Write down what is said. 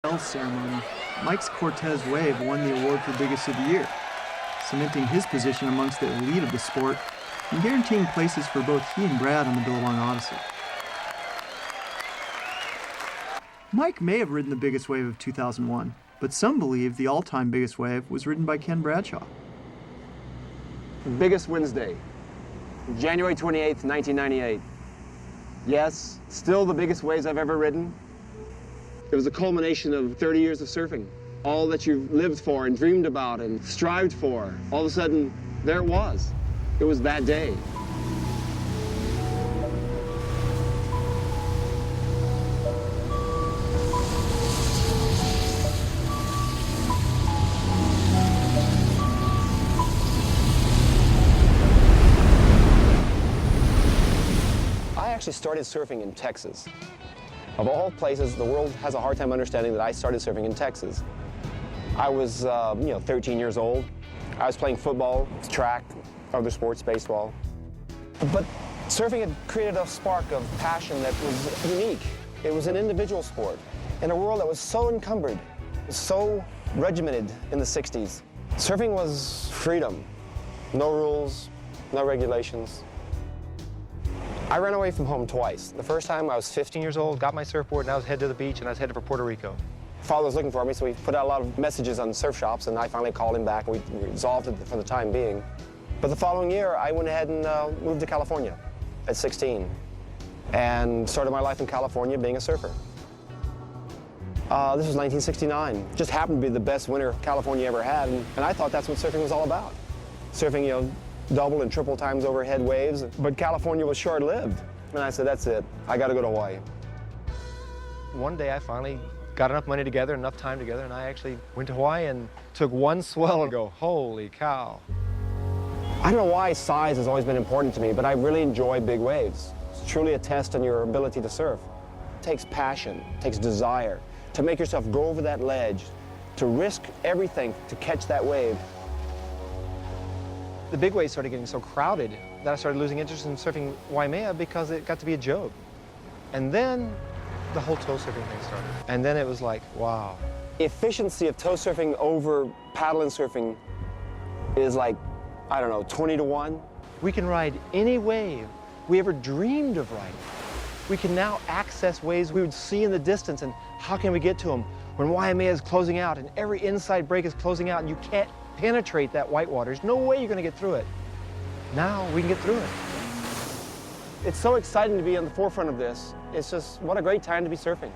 Bell ceremony, Mike's Cortez wave won the award for biggest of the year, cementing his position amongst the elite of the sport and guaranteeing places for both he and Brad on the Billabong Odyssey. Mike may have ridden the biggest wave of 2001, but some believe the all-time biggest wave was ridden by Ken Bradshaw. Biggest Wednesday, January 28th, 1998. Yes, still the biggest waves I've ever ridden. It was a culmination of 30 years of surfing. All that you've lived for and dreamed about and strived for, all of a sudden, there it was. It was that day. I actually started surfing in Texas. Of all places, the world has a hard time understanding that I started surfing in Texas. I was, 13 years old. I was playing football, track, other sports, baseball. But surfing had created a spark of passion that was unique. It was an individual sport in a world that was so encumbered, so regimented in the 60s. Surfing was freedom. No rules, no regulations. I ran away from home twice. The first time I was 15 years old, got my surfboard, and I was headed to the beach, and I was headed for Puerto Rico. Father was looking for me, so we put out a lot of messages on surf shops, and I finally called him back, and we resolved it for the time being. But the following year, I went ahead and moved to California at 16 and started my life in California being a surfer. This was 1969. Just happened to be the best winter California ever had, and I thought that's what surfing was all about. Surfing, double and triple times overhead waves, but California was short-lived. And I said, that's it, I gotta go to Hawaii. One day I finally got enough money together, enough time together, and I actually went to Hawaii and took one swell and go, holy cow. I don't know why size has always been important to me, but I really enjoy big waves. It's truly a test on your ability to surf. It takes passion, it takes desire to make yourself go over that ledge, to risk everything to catch that wave. The big waves started getting so crowded that I started losing interest in surfing Waimea because it got to be a joke. And then the whole toe surfing thing started. And then it was like, wow. Efficiency of toe surfing over paddle and surfing is like, I don't know, 20 to 1. We can ride any wave we ever dreamed of riding. We can now access waves we would see in the distance, and how can we get to them when Waimea is closing out and every inside break is closing out and you can't penetrate that white water. There's no way you're going to get through it. Now we can get through it. It's so exciting to be on the forefront of this. It's just, what a great time to be surfing.